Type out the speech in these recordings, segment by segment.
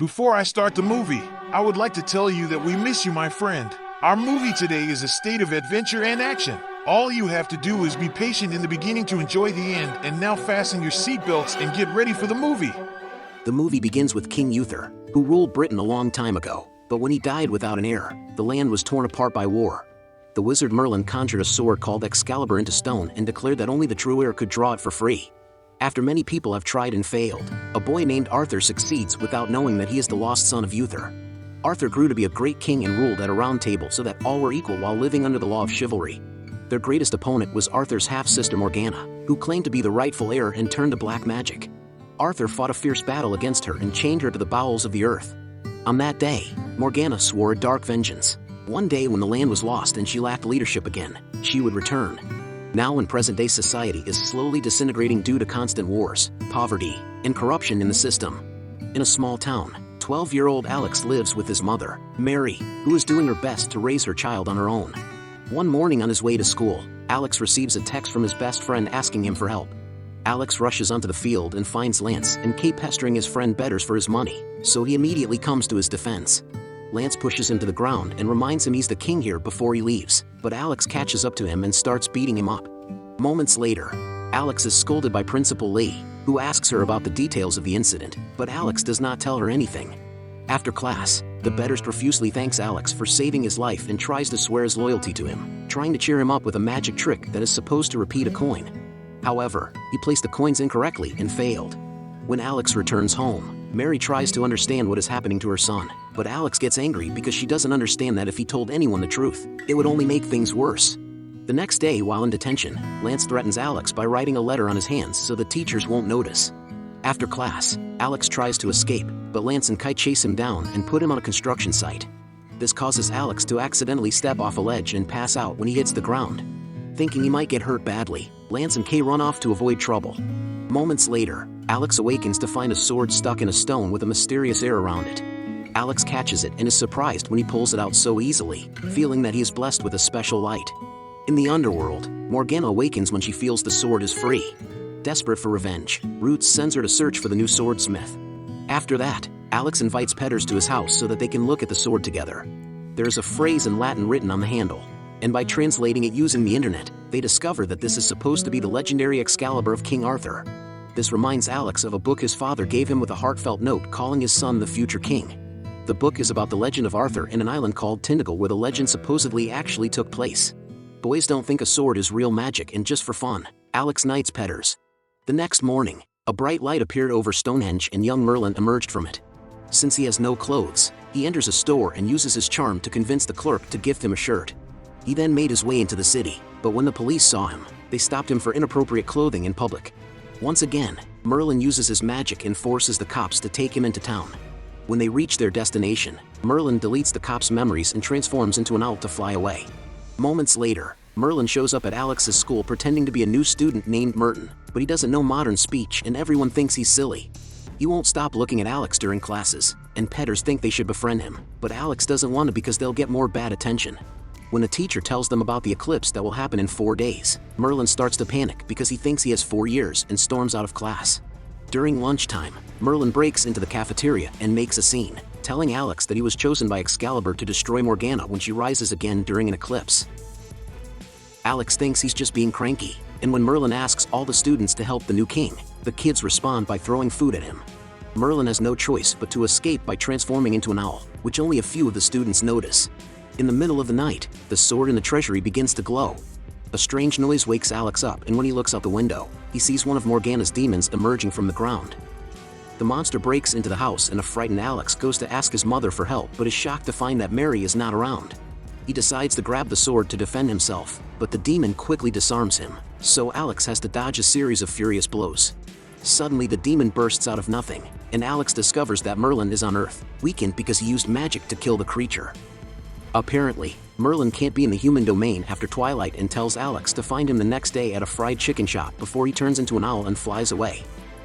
Before I start the movie, I would like to tell you that we miss you, my friend. Our movie today is a state of adventure and action. All you have to do is be patient in the beginning to enjoy the end, and now fasten your seatbelts and get ready for the movie. The movie begins with King Uther, who ruled Britain a long time ago, but when he died without an heir, the land was torn apart by war. The wizard Merlin conjured a sword called Excalibur into stone and declared that only the true heir could draw it for free. After many people have tried and failed, a boy named Arthur succeeds without knowing that he is the lost son of Uther. Arthur grew to be a great king and ruled at a round table so that all were equal while living under the law of chivalry. Their greatest opponent was Arthur's half-sister Morgana, who claimed to be the rightful heir and turned to black magic. Arthur fought a fierce battle against her and chained her to the bowels of the earth. On that day, Morgana swore a dark vengeance. One day when the land was lost and she lacked leadership again, she would return. Now in present-day society is slowly disintegrating due to constant wars, poverty, and corruption in the system. In a small town, 12-year-old Alex lives with his mother, Mary, who is doing her best to raise her child on her own. One morning on his way to school, Alex receives a text from his best friend asking him for help. Alex rushes onto the field and finds Lance and Kay pestering his friend Betters for his money, so he immediately comes to his defense. Lance pushes him to the ground and reminds him he's the king here before he leaves, but Alex catches up to him and starts beating him up. Moments later, Alex is scolded by Principal Lee, who asks her about the details of the incident, but Alex does not tell her anything. After class, the Betters profusely thanks Alex for saving his life and tries to swear his loyalty to him, trying to cheer him up with a magic trick that is supposed to repeat a coin. However, he placed the coins incorrectly and failed. When Alex returns home, Mary tries to understand what is happening to her son, but Alex gets angry because she doesn't understand that if he told anyone the truth, it would only make things worse. The next day, while in detention, Lance threatens Alex by writing a letter on his hands so the teachers won't notice. After class, Alex tries to escape, but Lance and Kai chase him down and put him on a construction site. This causes Alex to accidentally step off a ledge and pass out when he hits the ground. Thinking he might get hurt badly, Lance and Kay run off to avoid trouble. Moments later, Alex awakens to find a sword stuck in a stone with a mysterious air around it. Alex catches it and is surprised when he pulls it out so easily, feeling that he is blessed with a special light. In the underworld, Morgana awakens when she feels the sword is free. Desperate for revenge, Roots sends her to search for the new swordsmith. After that, Alex invites Petters to his house so that they can look at the sword together. There is a phrase in Latin written on the handle, and by translating it using the internet, they discover that this is supposed to be the legendary Excalibur of King Arthur. This reminds Alex of a book his father gave him with a heartfelt note calling his son the future king. The book is about the legend of Arthur in an island called Tyndagal where the legend supposedly actually took place. Boys don't think a sword is real magic and just for fun, Alex knights Petters. The next morning, a bright light appeared over Stonehenge and young Merlin emerged from it. Since he has no clothes, he enters a store and uses his charm to convince the clerk to gift him a shirt. He then made his way into the city, but when the police saw him, they stopped him for inappropriate clothing in public. Once again, Merlin uses his magic and forces the cops to take him into town. When they reach their destination, Merlin deletes the cops' memories and transforms into an owl to fly away. Moments later, Merlin shows up at Alex's school pretending to be a new student named Merton, but he doesn't know modern speech and everyone thinks he's silly. He won't stop looking at Alex during classes, and Petters think they should befriend him, but Alex doesn't want to because they'll get more bad attention. When a teacher tells them about the eclipse that will happen in 4 days, Merlin starts to panic because he thinks he has 4 years and storms out of class. During lunchtime, Merlin breaks into the cafeteria and makes a scene, telling Alex that he was chosen by Excalibur to destroy Morgana when she rises again during an eclipse. Alex thinks he's just being cranky, and when Merlin asks all the students to help the new king, the kids respond by throwing food at him. Merlin has no choice but to escape by transforming into an owl, which only a few of the students notice. In the middle of the night, the sword in the treasury begins to glow. A strange noise wakes Alex up, and when he looks out the window, he sees one of Morgana's demons emerging from the ground. The monster breaks into the house and a frightened Alex goes to ask his mother for help but is shocked to find that Mary is not around. He decides to grab the sword to defend himself, but the demon quickly disarms him, so Alex has to dodge a series of furious blows. Suddenly the demon bursts out of nothing, and Alex discovers that Merlin is on Earth, weakened because he used magic to kill the creature. Apparently, Merlin can't be in the human domain after twilight and tells Alex to find him the next day at a fried chicken shop before he turns into an owl and flies away.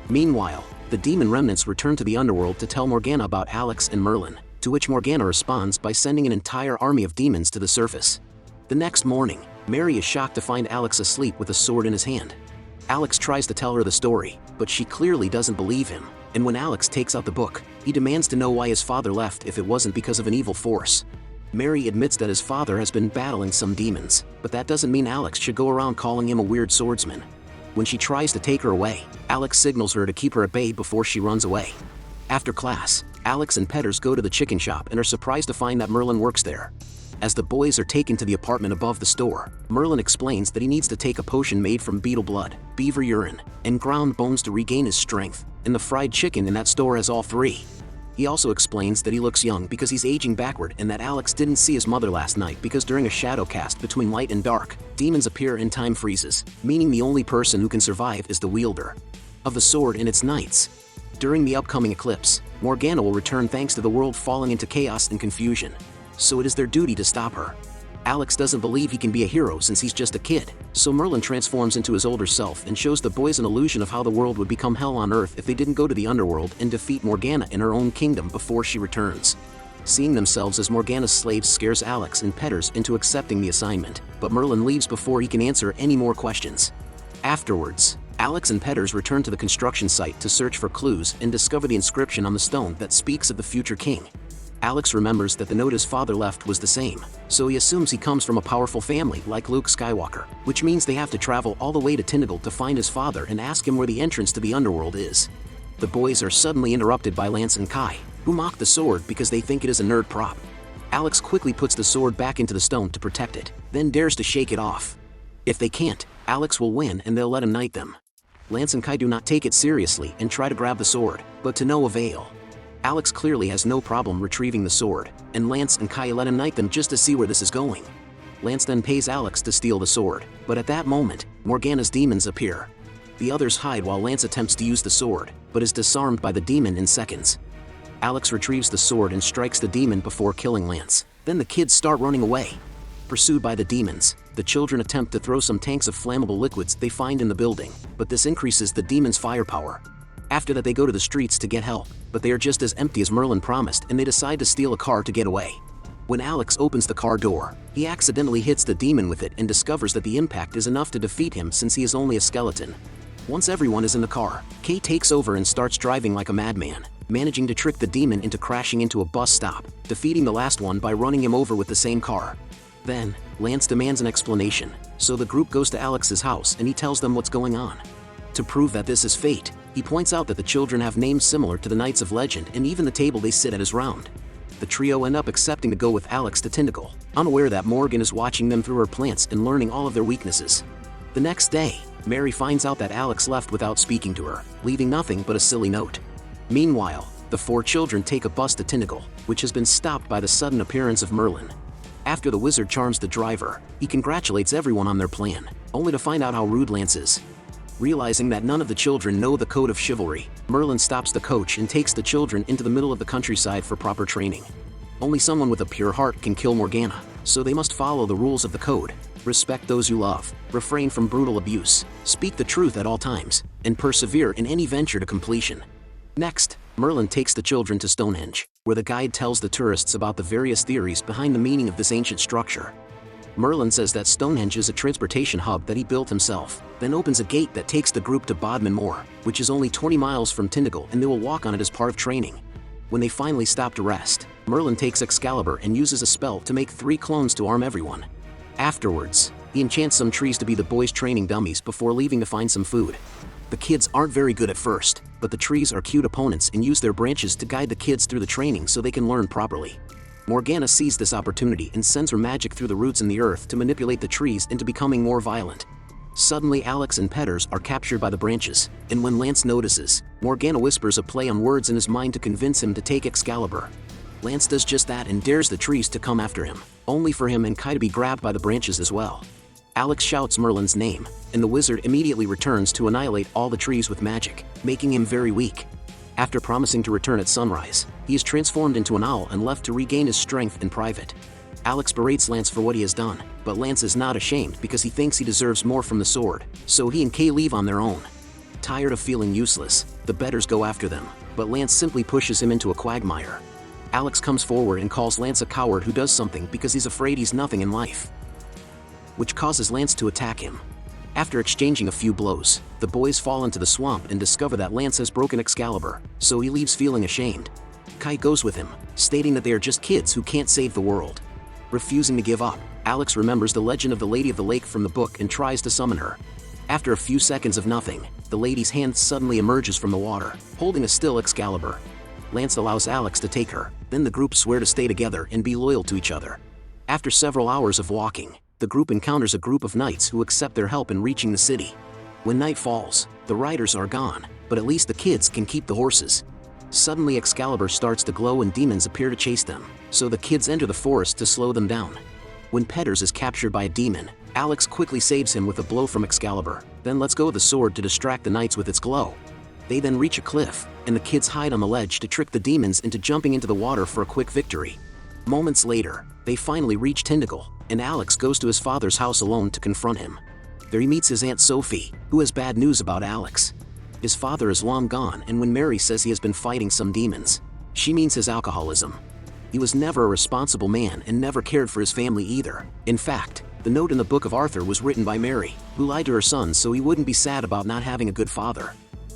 Meanwhile, the demon remnants return to the underworld to tell Morgana about Alex and Merlin, to which Morgana responds by sending an entire army of demons to the surface. The next morning, Mary is shocked to find Alex asleep with a sword in his hand. Alex tries to tell her the story, but she clearly doesn't believe him, and when Alex takes out the book, he demands to know why his father left if it wasn't because of an evil force. Mary admits that his father has been battling some demons, but that doesn't mean Alex should go around calling him a weird swordsman. When she tries to take her away, Alex signals her to keep her at bay before she runs away. After class, Alex and Petters go to the chicken shop and are surprised to find that Merlin works there. As the boys are taken to the apartment above the store, Merlin explains that he needs to take a potion made from beetle blood, beaver urine, and ground bones to regain his strength, and the fried chicken in that store has all three. He also explains that he looks young because he's aging backward and that Alex didn't see his mother last night because during a shadow cast between light and dark, demons appear and time freezes, meaning the only person who can survive is the wielder of the sword and its knights. During the upcoming eclipse, Morgana will return thanks to the world falling into chaos and confusion, so it is their duty to stop her. Alex doesn't believe he can be a hero since he's just a kid, so Merlin transforms into his older self and shows the boys an illusion of how the world would become hell on earth if they didn't go to the underworld and defeat Morgana in her own kingdom before she returns. Seeing themselves as Morgana's slaves scares Alex and Petters into accepting the assignment, but Merlin leaves before he can answer any more questions. Afterwards, Alex and Petters return to the construction site to search for clues and discover the inscription on the stone that speaks of the future king. Alex remembers that the note his father left was the same, so he assumes he comes from a powerful family like Luke Skywalker, which means they have to travel all the way to Tyndagal to find his father and ask him where the entrance to the underworld is. The boys are suddenly interrupted by Lance and Kai, who mock the sword because they think it is a nerd prop. Alex quickly puts the sword back into the stone to protect it, then dares to shake it off. If they can't, Alex will win and they'll let him knight them. Lance and Kai do not take it seriously and try to grab the sword, but to no avail. Alex clearly has no problem retrieving the sword, and Lance and Kai let him knight them just to see where this is going. Lance then pays Alex to steal the sword, but at that moment, Morgana's demons appear. The others hide while Lance attempts to use the sword, but is disarmed by the demon in seconds. Alex retrieves the sword and strikes the demon before killing Lance. Then the kids start running away. Pursued by the demons, the children attempt to throw some tanks of flammable liquids they find in the building, but this increases the demons' firepower. After that, they go to the streets to get help, but they are just as empty as Merlin promised and they decide to steal a car to get away. When Alex opens the car door, he accidentally hits the demon with it and discovers that the impact is enough to defeat him since he is only a skeleton. Once everyone is in the car, Kay takes over and starts driving like a madman, managing to trick the demon into crashing into a bus stop, defeating the last one by running him over with the same car. Then, Lance demands an explanation, so the group goes to Alex's house and he tells them what's going on. To prove that this is fate, he points out that the children have names similar to the Knights of Legend and even the table they sit at is round. The trio end up accepting to go with Alex to Tyndagal, unaware that Morgan is watching them through her plants and learning all of their weaknesses. The next day, Mary finds out that Alex left without speaking to her, leaving nothing but a silly note. Meanwhile, the four children take a bus to Tyndagal, which has been stopped by the sudden appearance of Merlin. After the wizard charms the driver, he congratulates everyone on their plan, only to find out how rude Lance is. Realizing that none of the children know the code of chivalry, Merlin stops the coach and takes the children into the middle of the countryside for proper training. Only someone with a pure heart can kill Morgana, so they must follow the rules of the code, respect those you love, refrain from brutal abuse, speak the truth at all times, and persevere in any venture to completion. Next, Merlin takes the children to Stonehenge, where the guide tells the tourists about the various theories behind the meaning of this ancient structure. Merlin says that Stonehenge is a transportation hub that he built himself, then opens a gate that takes the group to Bodmin Moor, which is only 20 miles from Tyndagal, and they will walk on it as part of training. When they finally stop to rest, Merlin takes Excalibur and uses a spell to make 3 clones to arm everyone. Afterwards, he enchants some trees to be the boys' training dummies before leaving to find some food. The kids aren't very good at first, but the trees are cute opponents and use their branches to guide the kids through the training so they can learn properly. Morgana sees this opportunity and sends her magic through the roots in the earth to manipulate the trees into becoming more violent. Suddenly, Alex and Petters are captured by the branches, and when Lance notices, Morgana whispers a play on words in his mind to convince him to take Excalibur. Lance does just that and dares the trees to come after him, only for him and Kai to be grabbed by the branches as well. Alex shouts Merlin's name, and the wizard immediately returns to annihilate all the trees with magic, making him very weak. After promising to return at sunrise, he is transformed into an owl and left to regain his strength in private. Alex berates Lance for what he has done, but Lance is not ashamed because he thinks he deserves more from the sword, so he and Kay leave on their own. Tired of feeling useless, the betters go after them, but Lance simply pushes him into a quagmire. Alex comes forward and calls Lance a coward who does something because he's afraid he's nothing in life, which causes Lance to attack him. After exchanging a few blows, the boys fall into the swamp and discover that Lance has broken Excalibur, so he leaves feeling ashamed. Kai goes with him, stating that they are just kids who can't save the world. Refusing to give up, Alex remembers the legend of the Lady of the Lake from the book and tries to summon her. After a few seconds of nothing, the lady's hand suddenly emerges from the water, holding a still Excalibur. Lance allows Alex to take her, then the group swear to stay together and be loyal to each other. After several hours of walking, the group encounters a group of knights who accept their help in reaching the city. When night falls, the riders are gone, but at least the kids can keep the horses. Suddenly Excalibur starts to glow and demons appear to chase them, so the kids enter the forest to slow them down. When Petters is captured by a demon, Alex quickly saves him with a blow from Excalibur, then lets go of the sword to distract the knights with its glow. They then reach a cliff, and the kids hide on the ledge to trick the demons into jumping into the water for a quick victory. Moments later, they finally reach Tyndagal, and Alex goes to his father's house alone to confront him. There he meets his Aunt Sophie, who has bad news about Alex. His father is long gone, and when Mary says he has been fighting some demons, she means his alcoholism. He was never a responsible man and never cared for his family either. In fact, the note in the Book of Arthur was written by Mary, who lied to her son so he wouldn't be sad about not having a good father.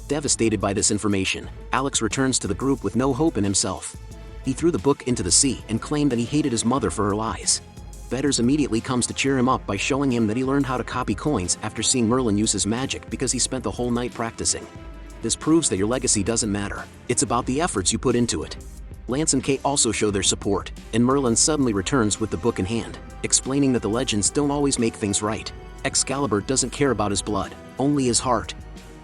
Devastated by this information, Alex returns to the group with no hope in himself. He threw the book into the sea and claimed that he hated his mother for her lies. Vetters immediately comes to cheer him up by showing him that he learned how to copy coins after seeing Merlin use his magic because he spent the whole night practicing. This proves that your legacy doesn't matter, it's about the efforts you put into it. Lance and Kate also show their support, and Merlin suddenly returns with the book in hand, explaining that the legends don't always make things right. Excalibur doesn't care about his blood, only his heart.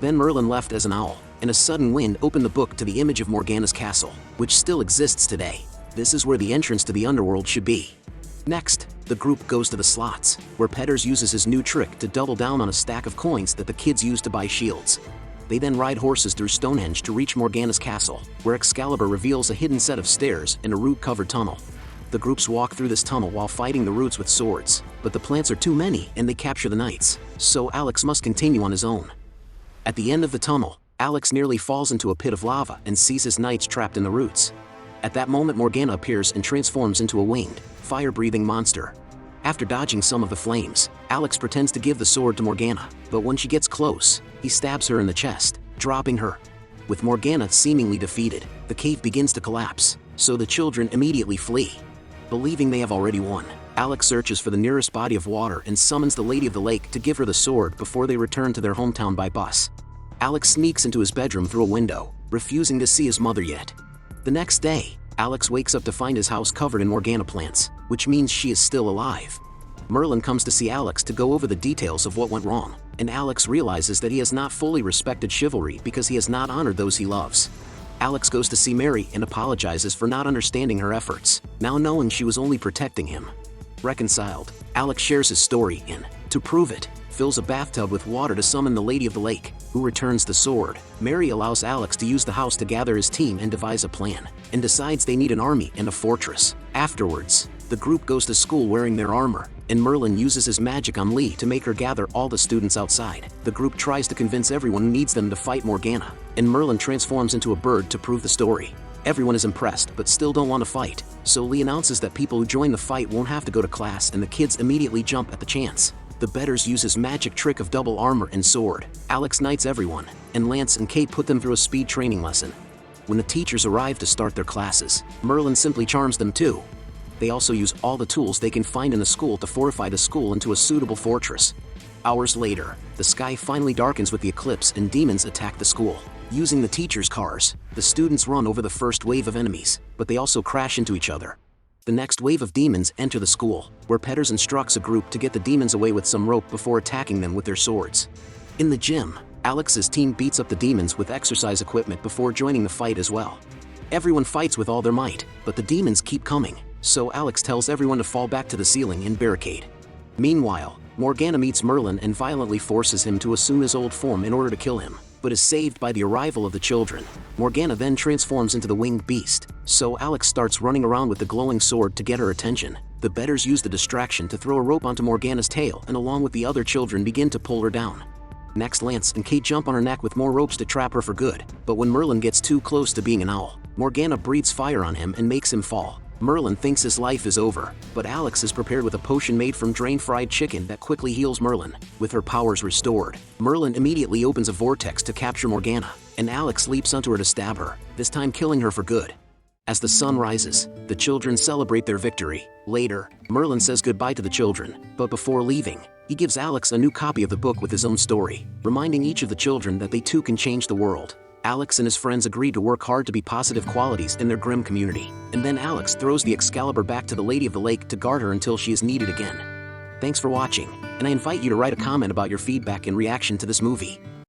Then Merlin left as an owl, and a sudden wind opened the book to the image of Morgana's castle, which still exists today. This is where the entrance to the underworld should be. Next, the group goes to the slots, where Petters uses his new trick to double down on a stack of coins that the kids use to buy shields. They then ride horses through Stonehenge to reach Morgana's castle, where Excalibur reveals a hidden set of stairs and a root-covered tunnel. The groups walk through this tunnel while fighting the roots with swords, but the plants are too many and they capture the knights, so Alex must continue on his own. At the end of the tunnel, Alex nearly falls into a pit of lava and sees his knights trapped in the roots. At that moment Morgana appears and transforms into a winged, fire-breathing monster. After dodging some of the flames, Alex pretends to give the sword to Morgana, but when she gets close, he stabs her in the chest, dropping her. With Morgana seemingly defeated, the cave begins to collapse, so the children immediately flee. Believing they have already won, Alex searches for the nearest body of water and summons the Lady of the Lake to give her the sword before they return to their hometown by bus. Alex sneaks into his bedroom through a window, refusing to see his mother yet. The next day, Alex wakes up to find his house covered in Morgana plants, which means she is still alive. Merlin comes to see Alex to go over the details of what went wrong, and Alex realizes that he has not fully respected chivalry because he has not honored those he loves. Alex goes to see Mary and apologizes for not understanding her efforts, now knowing she was only protecting him. Reconciled, Alex shares his story and, to prove it, fills a bathtub with water to summon the Lady of the Lake, who returns the sword. Mary allows Alex to use the house to gather his team and devise a plan, and decides they need an army and a fortress. Afterwards, the group goes to school wearing their armor, and Merlin uses his magic on Lee to make her gather all the students outside. The group tries to convince everyone who needs them to fight Morgana, and Merlin transforms into a bird to prove the story. Everyone is impressed but still don't want to fight, so Lee announces that people who join the fight won't have to go to class and the kids immediately jump at the chance. The betters use his magic trick of double armor and sword. Alex knights everyone, and Lance and Kate put them through a speed training lesson. When the teachers arrive to start their classes, Merlin simply charms them too. They also use all the tools they can find in the school to fortify the school into a suitable fortress. Hours later, the sky finally darkens with the eclipse and demons attack the school. Using the teachers' cars, the students run over the first wave of enemies, but they also crash into each other. The next wave of demons enter the school, where Petters instructs a group to get the demons away with some rope before attacking them with their swords. In the gym, Alex's team beats up the demons with exercise equipment before joining the fight as well. Everyone fights with all their might, but the demons keep coming, so Alex tells everyone to fall back to the ceiling and barricade. Meanwhile, Morgana meets Merlin and violently forces him to assume his old form in order to kill him, but is saved by the arrival of the children. Morgana then transforms into the winged beast, so Alex starts running around with the glowing sword to get her attention. The betters use the distraction to throw a rope onto Morgana's tail and along with the other children begin to pull her down. Next, Lance and Kate jump on her neck with more ropes to trap her for good, but when Merlin gets too close to being an owl, Morgana breathes fire on him and makes him fall. Merlin thinks his life is over, but Alex is prepared with a potion made from drained fried chicken that quickly heals Merlin. With her powers restored, Merlin immediately opens a vortex to capture Morgana, and Alex leaps onto her to stab her, this time killing her for good. As the sun rises, the children celebrate their victory. Later, Merlin says goodbye to the children, but before leaving, he gives Alex a new copy of the book with his own story, reminding each of the children that they too can change the world. Alex and his friends agree to work hard to be positive qualities in their grim community, and then Alex throws the Excalibur back to the Lady of the Lake to guard her until she is needed again. Thanks for watching, and I invite you to write a comment about your feedback in reaction to this movie.